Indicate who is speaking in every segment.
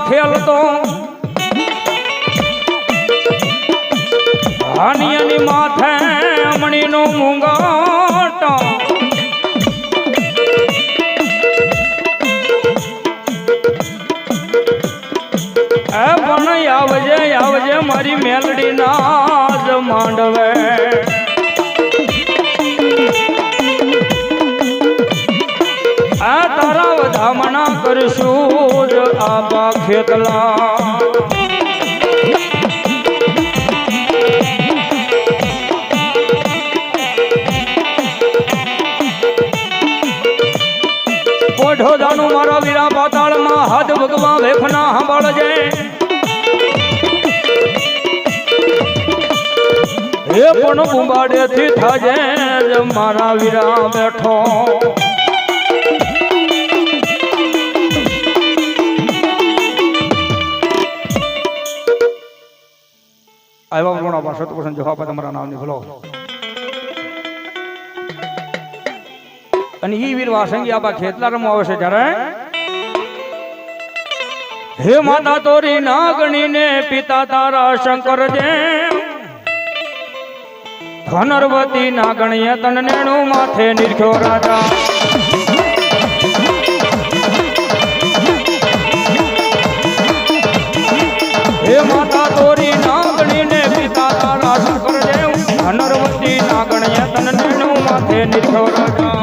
Speaker 1: ખેલતો હાનિયાની માથે અમણીનો મુંગટ એ પણ આવજે આવજે મારી મેલડી ના જ માંડવે આ તારા વધામણા કરશું જ આબા ખેતલા ઓઢો જાનું મારા વીરા પાતાળમાં હાથ ભગવા વેખના સાંભળજે એ પણ બુંબાડે થી થાજે મારા વીરા બેઠો આવ્યા પૂર્ણ પાસે જવાબ તમારા નામની ભલો અને ઈ વીર વાસંગી આપા ખેતલા રમવા આવે છે જ્યારે હે માતા તોરી નાગણી ને પિતા તારા શંકર જે ધનરવતી નાગણીએ તન નેણું માથે નિરખ્યો રાજા હે માતા તોરી નાગણી ને પિતા તારા શંકર દેવ ધનરવતી નાગણીએ તન નેણું માથે નિરખ્યો રાજા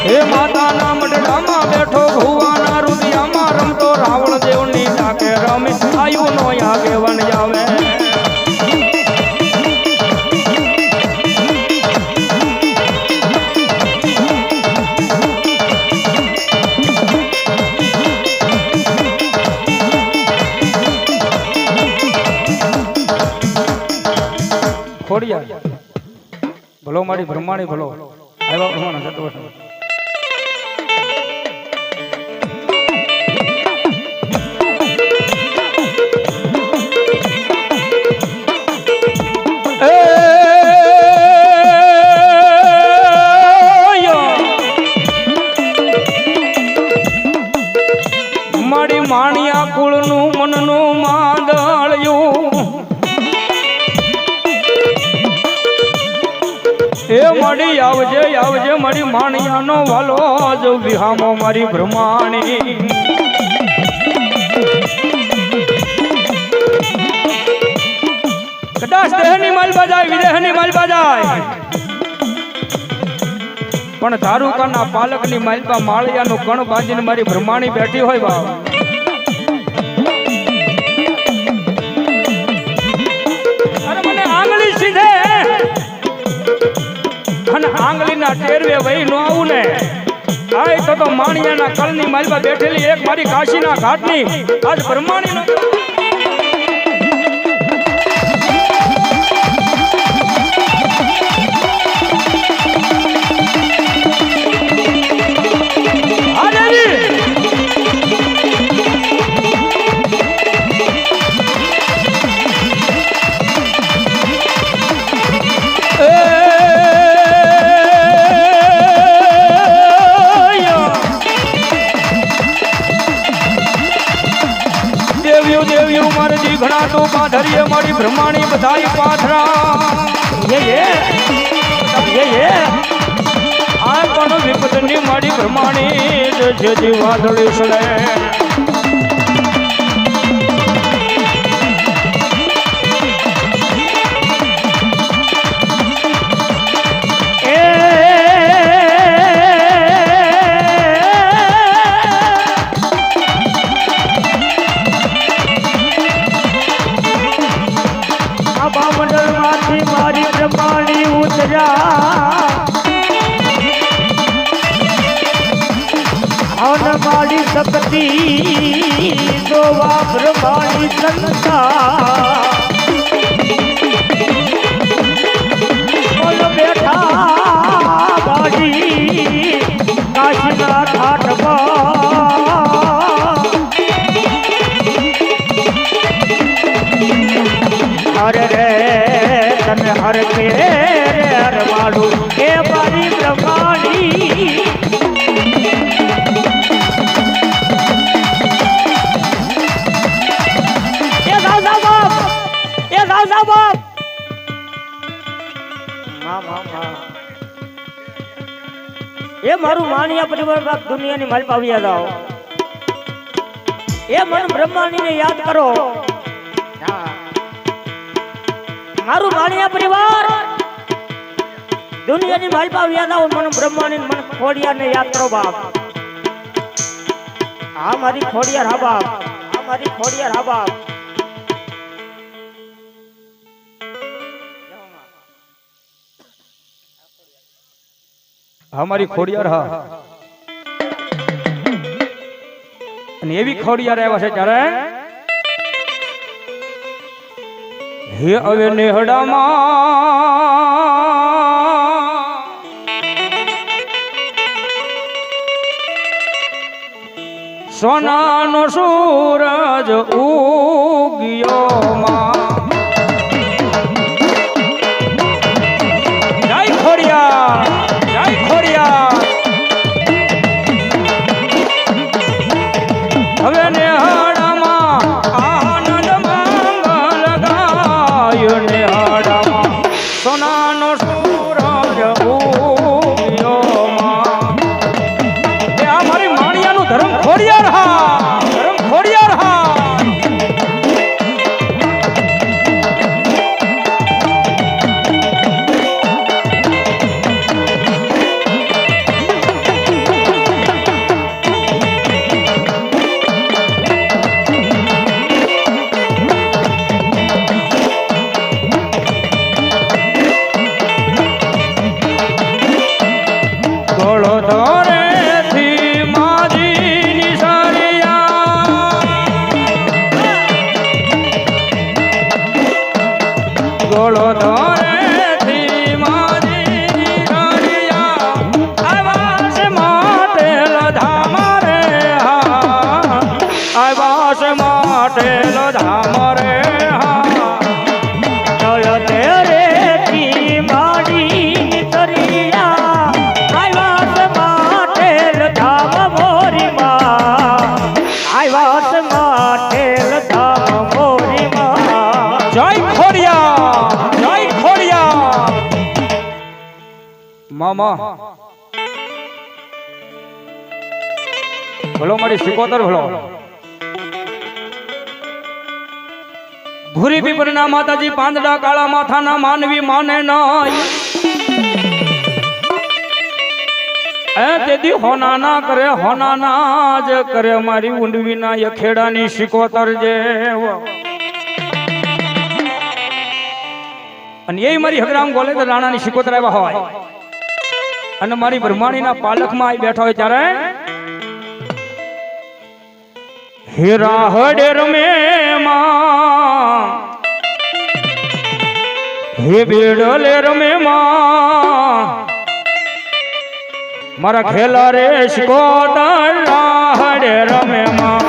Speaker 1: હે માતાના મઢડામાં બેઠો ભુવાના રુદિયામાં રમતો રાવણ દેવની ડાકે રમે આયુ નો આગેવન જાવે ખોડિયા ભલો મારી બ્રહ્માણી ભલો આવ્યા બ્રહ્માના સતવસ મારી માણિયા કુળનું મનનું માંદળ્યું એ મારી આવજે આવજે મારી માણિયાનો વાલો જ વિહામો મારી બ્રહ્માણી કદાચ દેહની માલબા જાય વિદેહની માલબા જાય પણ ધારુકાના પાલકની માલબા માળિયાનું કણ બાંધીને મારી બ્રહ્માણી બેઠી હોય બાપ અરે મને આંગળી સીધે અને આંગળીના ટેરવે વહી નો આવું ને આય તો માણિયાના કળની માલબા બેઠેલી એક મારી કાશીના ઘાટની આજ બ્રહ્માણીનો ઘણા તો પાધરીએ મારી બ્રહ્માણી બધાઈ પાથરા યે આ પણ વિપદની મારી બ્રહ્માણી જેથી વાદળી સડે મારી બ્રહ્માણી ઉતર્યા મારી શક્તિ દોવા બ્રહ્માણી સંતા બેઠા બાજી કાશીના ઘાટમાં અરે રે તને હર કે હર વાળું એ મારી બ્રહ્માણી
Speaker 2: માણિયા પરિવાર બાપ દુનિયાની માલ પાવ્યા જાઓ એ મન બ્રહ્માણીને યાદ કરો મારું માણિયા પરિવાર દુનિયાની માલ પાવ્યા જાઓ મન બ્રહ્માણી મન ખોડિયાને યાદ કરો બાપ આ મારી ખોડિયાર હા બાપ આ મારી ખોડિયાર હા બાપ
Speaker 1: हमारी खोड़ियार हा અને એવી ખોડિયાર આવ્યા છે ત્યારે હે હવે નેહડામાં સોનાનો સૂરજ ઉગ્યો માં જય ખોડિયાર જય ખોડિયાર હવે નેહડામાં આનંદ મંગલ ગાય નેહડામાં સોનાનો સૂરજ ઉગ્યો માં એ આ મારી માણિયાનું ધર્મ ખોડિયાર હા ધર્મ ખોડિયાર હા ગોળો ધોરેથી મારી રાણિયા આવ્યા છે માટેલ ધામ રે હા આવ્યા છે માટેલ ધામ રે હા
Speaker 2: જય તેરેથી માડી તરિયા આવ્યા છે માટેલ ધામ મોરી માં આવ્યા છે માટેલ ધામ મોરી માં
Speaker 1: જય ખોડિયાર જય ખોડિયાર મામા ભલો મારી સિકોતર ભલો ભૂરી પીપરના માતાજી પાંદડા કાળા માથાના માનવી માને નાય એ તેદી હોનાના કરે હોનાના જ કરે મારી ઊંડવીના યખેડાની સિકોતર જેવ અને એ મારી હગરામ ગોલે તો રાણાની સિકોતર આવ્યા હોય અને મારી બ્રહ્માણીના પાલખમાં આવી બેઠા હોય ત્યારે હીરા હડે રમે માં હે બેડલે રમે માં મારા ખેલા રે સિકોતર હડે રમે માં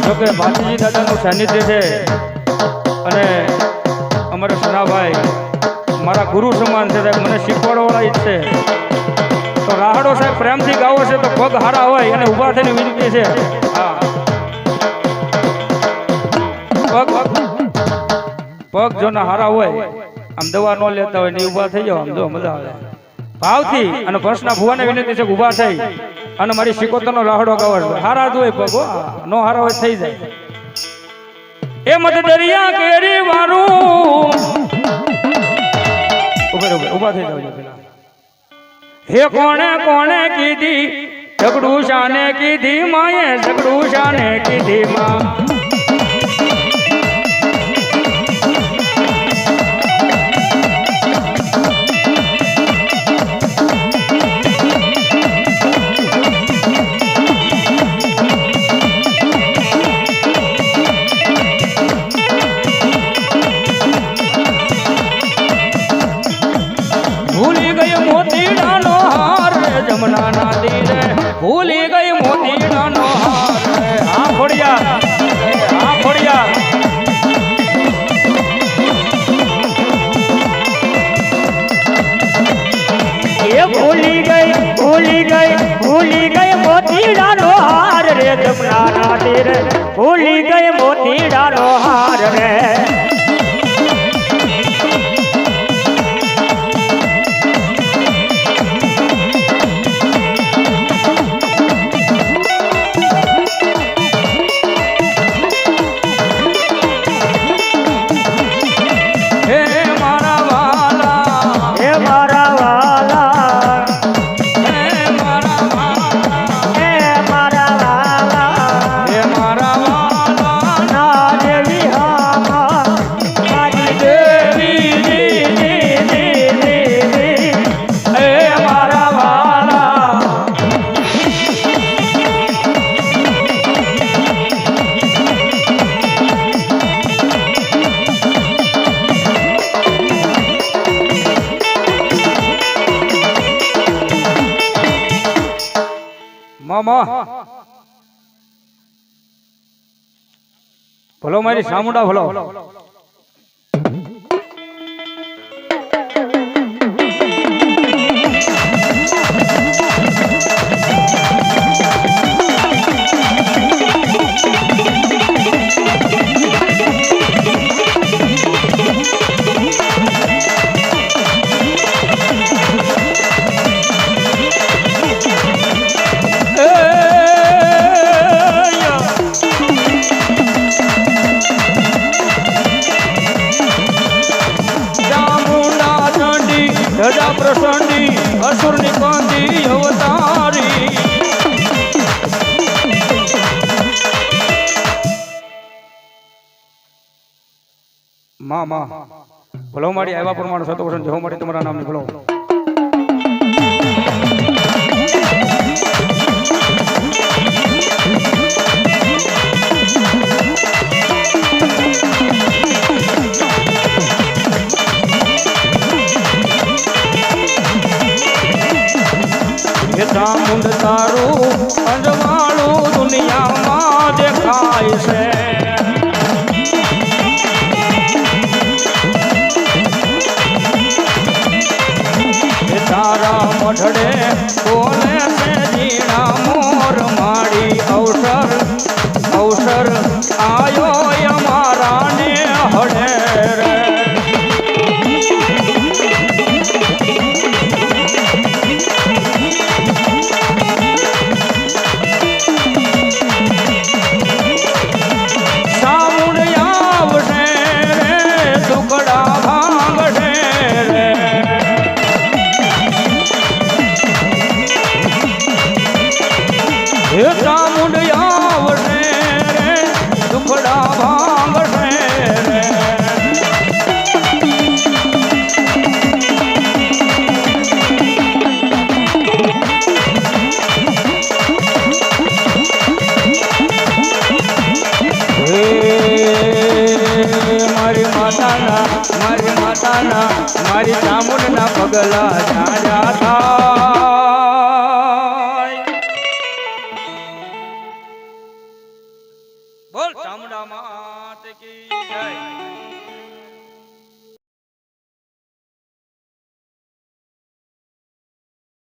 Speaker 1: જોકે ભાતીજી દાદાનું સાનિધ્ય છે અને અમારા સનાભાઈ મારા ગુરુ સમાન છે સાહેબ મને શીખવાડવાળા જ છે તો રાહડો સાહેબ પ્રેમથી ગાવો છે તો પગ હારા હોય અને ઊભા થઈને વિનંતી છે હા પગ જો ના હારા હોય આમ દવા ન લેતા હોય ને ઊભા થઈ જાવ આમ જો મજા આવે ભાવથી અને પર્સના ભુવાને વિનંતી છે ઊભા થઈ અને મારી સિકોતરનો રાહડો ગાવો હારા જ હોય પગ નો હારા હોય થઈ જાય એ મત દરિયા કેરી વારું ઉભા થઈ જાવ પેલા હે કોણે કોણે કીધી ઝઘડું શાને કીધી માએ ઝઘડું શાને કીધી માં જમના ના તીરે ભૂલી ગઈ મોતીડાનો હાર હા ખોડિયાર હા ખોડિયાર
Speaker 2: ભૂલી ગઈ મોતીડાનો હાર રે જમનાના તીરે ભૂલી ગઈ મોતીડાનો હાર રે
Speaker 1: મામા ભલો મારી સામુંડા ભલો ધજા પ્રસંડી અસુરની કાંદી અવતારી માં ભલો મારી આવ્યા પ્રમાણે સતોષણ જહો મારી તમારા નામની ભલો ચામુંડ તારું અંજવાળું દુનિયામાં દેખાય છે તારા મઢડે બોલે છે જીણા મોર માડી અવસર આયો અમારા ને હડે રે ચામુંડ આવશે રે દુખડા ભાંગશે રે મારી માતાના મારી ચામુંડના પગલા જાજા થાય બોલ ચામુંડા માત કી જય